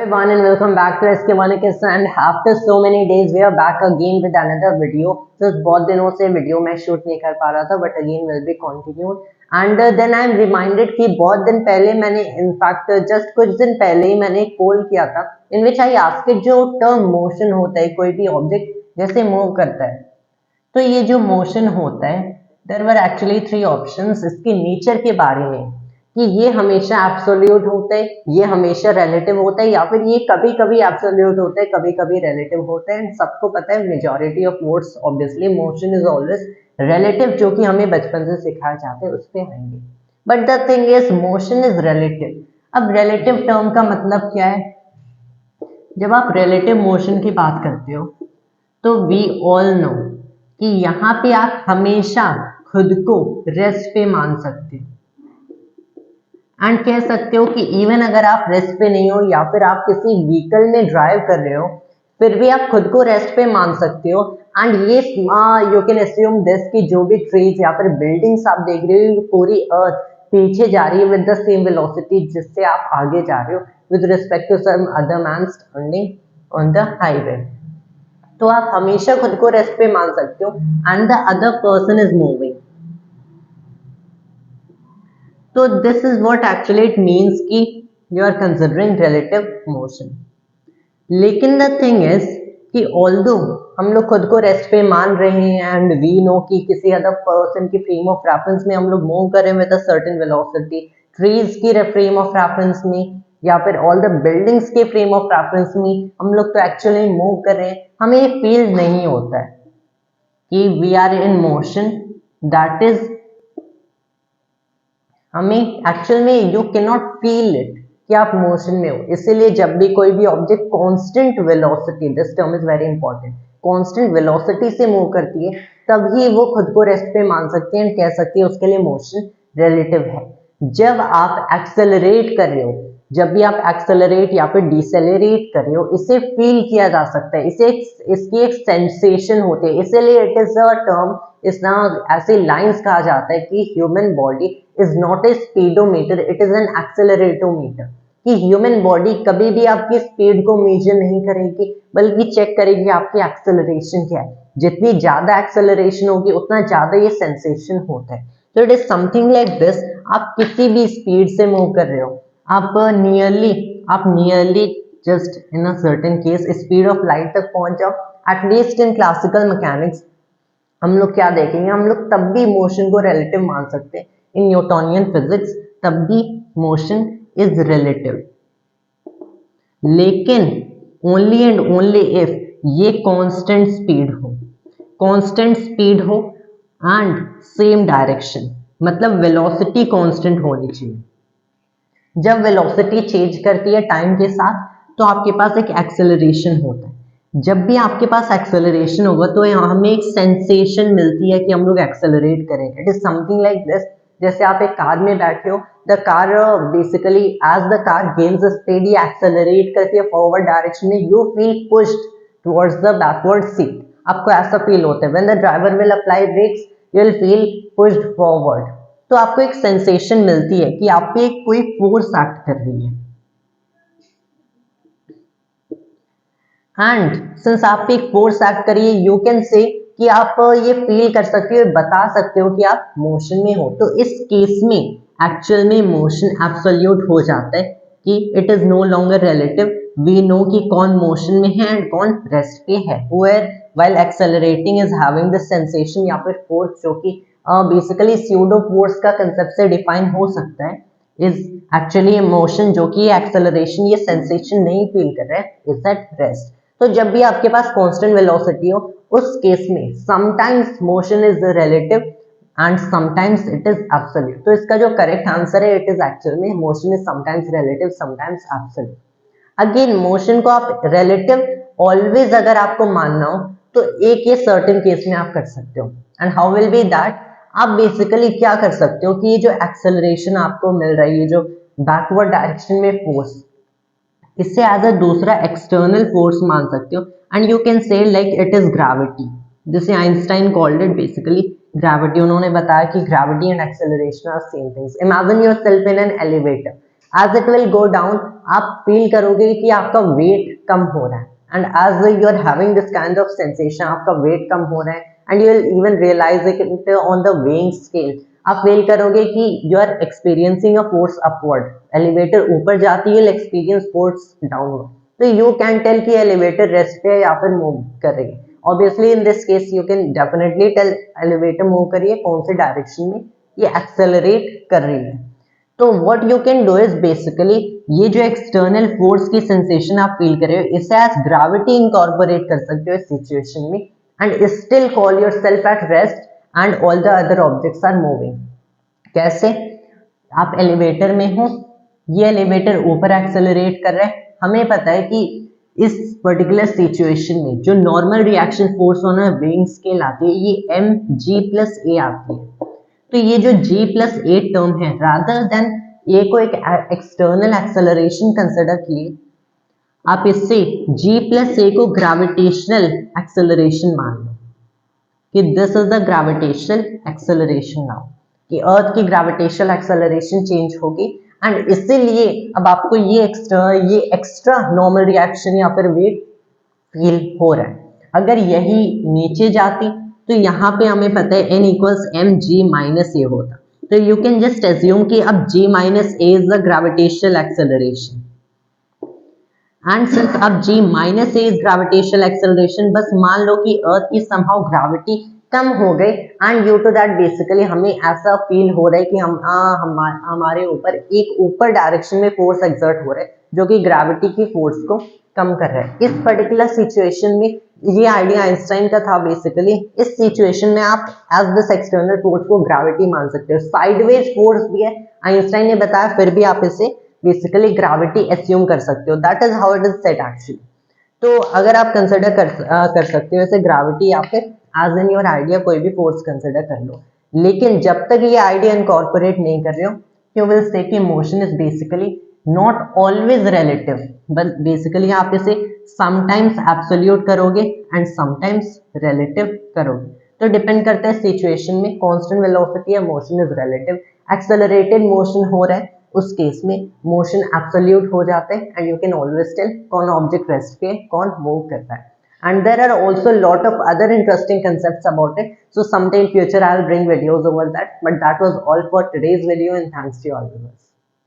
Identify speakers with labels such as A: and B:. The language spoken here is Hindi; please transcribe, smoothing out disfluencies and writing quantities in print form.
A: everyone and welcome back to SK1 and after so many days we are back again with another video. तो बहुत दिनों से वीडियो मैं शूट नहीं कर पा रहा था but again will be continued and then I am reminded कि बहुत दिन पहले मैंने इनफैक्ट जस्ट कुछ दिन पहले ही मैंने एक पोल किया था in which I asked जो टर्म मोशन होता है कोई भी ऑब्जेक्ट जैसे मूव करता है तो ये जो मोशन होता है there were actually 3 ऑप्शंस इसके नेचर के बारे में कि ये हमेशा एब्सोल्यूट होता है, ये हमेशा रिलेटिव होता है या फिर ये कभी कभी एब्सोल्यूट होता है, कभी कभी रिलेटिव होता है। सबको पता है majority of words obviously motion is always relative, जो कि हमें बचपन से सिखाया जाता है, उस पे आएंगे। But the thing is motion is relative. अब रिलेटिव टर्म का मतलब क्या है? जब आप रिलेटिव मोशन की बात करते हो तो वी ऑल नो कि यहाँ पे आप हमेशा खुद को रेस्ट पे मान सकते हो एंड कह सकते हो कि इवन अगर आप रेस्ट पे नहीं हो या फिर आप किसी व्हीकल में ड्राइव कर रहे हो फिर भी आप खुद को रेस्ट पे मान सकते हो। एंड ये यू कैन अस्यूम दिस कि जो भी ट्रीज या फिर बिल्डिंग्स आप देख रहे हो पूरी अर्थ पीछे जा रही है विद द सेम वेलोसिटी जिससे आप आगे जा रहे हो with respect to some other man standing on the highway. तो आप हमेशा खुद को रेस्ट पे मान सकते हो and the other person is moving. तो this is what actually it means कि you are considering relative motion. लेकिन द थिंग इज कि ऑल्दो हम लोग खुद को रेस्ट पे मान रहे हैं एंड वी नो कि किसी अदर पर्सन की फ्रेम ऑफ रेफरेंस में हम लोग मूव कर रहे हैं with a certain velocity, trees की फ्रेम ऑफ रेफरेंस में या फिर ऑल द बिल्डिंग्स के फ्रेम ऑफ रेफरेंस में हम लोग तो एक्चुअली मूव कर रहे हैं। हमें फील नहीं होता है कि we are in motion, that is हमें एक्चुअल में you can not feel it कि आप मोशन में हो। इसीलिए जब भी कोई भी object constant velocity, this term is very important, constant velocity से मूव करती है तभी वो खुद को रेस्ट पे मान सकते हैं, कह सकती है उसके लिए मोशन रिलेटिव है। जब आप एक्सेलरेट कर रहे हो, जब भी आप एक्सेलरेट या फिर डिसेलरेट कर रहे हो, इसे फील किया जा सकता है, इसे इसकी एक सेंसेशन होती है। इसीलिए इट इज अ टर्म, इस ना ऐसे लाइंस कहा जाता है कि human body is not a speedometer, it is an accelerometer. कि ह्यूमन बॉडी कभी भी आपकी स्पीड को मेजर नहीं करेगी बल्कि चेक करेगी आपकी एक्सेलरेशन क्या है। जितनी ज्यादा एक्सेलरेशन होगी उतना ज्यादा ये सेंसेशन होता है। तो it is something like this. आप किसी भी स्पीड से मूव कर रहे हो, आप nearly just in a certain case speed of light तक पहुंच जाओ। एटलीस्ट इन क्लासिकल मैकेनिक्स हम लोग क्या देखेंगे, हम लोग तब भी मोशन को रिलेटिव मान सकते हैं। इन न्यूटोनियन फिजिक्स तब भी मोशन इज रिलेटिव, लेकिन ओनली एंड ओनली इफ ये कांस्टेंट स्पीड हो एंड सेम डायरेक्शन, मतलब वेलोसिटी कांस्टेंट होनी चाहिए। जब वेलोसिटी चेंज करती है टाइम के साथ तो आपके पास एक एक्सेलरेशन होता है। जब भी आपके पास एक्सेलरेशन होगा तो हमें एक सेंसेशन मिलती है कि हम लोग एक्सेलरेट करें। It is something like this, जैसे आप एक कार में बैठे हो, the car basically as the car gains speed ये एक्सेलरेट करती है फॉरवर्ड डायरेक्शन में, you feel pushed towards the backward seat. आपको ऐसा फील होता है when the driver will apply brakes you will feel pushed forward. तो आपको एक सेंसेशन मिलती है कि आप पे कोई फोर्स एक्ट कर रही है। एंड सिंस आप पे एक फोर्स एक्ट करिए यू कैन से कि आप ये फील कर सकते हो, बता सकते हो कि आप मोशन में हो। तो इस केस में एक्चुअल में मोशन एब्सोल्यूट हो जाता है कि it is no longer relative. We know कि कौन मोशन में है एंड कौन रेस्ट पे है। Where while accelerating is having the sensation या फिर फोर्स, जो कि बेसिकली स्यूडो फोर्स का कंसेप्ट से डिफाइन हो सकता है, इज एक्चुअली मोशन, जो कि एक्सेलरेशन ये सेंसेशन नहीं फील कर रहा है, इज एट रेस्ट। तो जब भी आपके पास कांस्टेंट वेलोसिटी हो उस केस में sometimes motion is relative and sometimes it is absolute. तो इसका जो करेक्ट आंसर है इट इज एक्चुअल में motion is sometimes relative sometimes absolute. Again motion को आप रिलेटिव ऑलवेज अगर आपको मानना हो तो एक ये सर्टेन केस में आप कर सकते हो। And how will be that? आप बेसिकली क्या कर सकते हो कि ये जो एक्सेलरेशन आपको मिल रही है, जो बैकवर्ड डायरेक्शन में फोर्स, इससे एज अ दूसरा एक्सटर्नल फोर्स मान सकते हो and you can say like it is gravity. जिसे Einstein called it basically gravity. उन्होंने बताया कि gravity and acceleration are same things. Imagine yourself in an elevator, as it will go down आप फील करोगे कि आपका वेट कम हो रहा है, and as you are having this kind of sensation, आपका वेट कम हो रहा है, and you will even realize it on the weighing scale. आप फील करोगे कि you are experiencing a force upward, elevator ऊपर जाती है, एक्सपीरियंस फोर्स डाउनवर्ड, तो यू कैन टेल कि एलिवेटर रेस्ट पे या फिर मूव कर रही है। Obviously in this case you can definitely tell elevator move करिए, कौन से डायरेक्शन में, ये एक्सेलरेट कर रही है। तो what you can do is basically, ये जो एक्सटर्नल फोर्स की सेंसेशन आप फील कर रहे हो, इसे एज ग्रेविटी इनकॉर्पोरेट कर सकते हो इस सिचुएशन में, and still call yourself at rest and all the other objects are moving. कैसे? आप एलिवेटर में हो, ये एलिवेटर ऊपर एक्सेलरेट कर रहा है, हमें पता है कि इस पर्टिकुलर सिचुएशन में जो normal reaction force on a weighing scale आती है, ये mg+a आती है। तो ये जो g+a टर्म है, रादर देन a को एक एक्सटर्नल एक्सेलरेशन कंसिडर किए, आप इससे g+a को ग्रेविटेशनल एक्सेलरेशन मान लो कि this is the gravitational acceleration now, कि अर्थ की ग्रेविटेशनल एक्सेलरेशन चेंज होगी, एंड इसीलिए अब आपको ये एक्स्ट्रा नॉर्मल रिएक्शन या फिर वेट फील हो रहा है। अगर यही नीचे जाती तो यहाँ पे हमें पता है n इक्वल्स mg-a होता, तो यू कैन जस्ट एज्यूम कि अब g-a is the gravitational acceleration, and since अब g-a इज ग्रेविटेशनल एक्सेलरेशन, बस मान लो कि अर्थ की समहाउ ग्रेविटी कम हो गई, and due to that basically हमें ऐसा फील हो रहा है कि हमारे ऊपर एक ऊपर डायरेक्शन में फोर्स एक्सर्ट हो रहा है जो कि ग्रेविटी की फोर्स को कम कर रहा है। इस पर्टिकुलर सिचुएशन में ये आइडिया आइंस्टाइन का था बेसिकली। इस सिचुएशन में आप एज दिस एक्सटर्नल फोर्स को ग्रेविटी मान सकते हो, साइडवेज फोर्स भी है आइंस्टाइन ने बताया, फिर भी आप इसे बेसिकली ग्रेविटी एस्यूम कर सकते हो। That is how it is set actually. तो अगर आप कंसिडर कर सकते हो इसे ग्रेविटी या फिर एज इन योर आइडिया कोई भी फोर्स कंसिडर कर लो, लेकिन जब तक ये आइडिया इनकॉर्पोरेट नहीं कर रहे हो, यू विल से कि motion is basically not always relative, but basically आप इसे समटाइम्स एब्सोल्यूट करोगे एंड समटाइम्स रिलेटिव करोगे। तो डिपेंड करता है सिचुएशन में, कांस्टेंट वेलोसिटी या motion is relative. Accelerated motion हो रहा है उस केस में मोशन एब्सोल्यूट हो जाते हैं, and you can always tell कौन ऑब्जेक्ट रेस्ट पे, कौन मूव कर रहा है। And there are also a lot of other interesting concepts about it. So sometime in future I'll bring videos over that. But that was all for today's video, and thanks to you all viewers.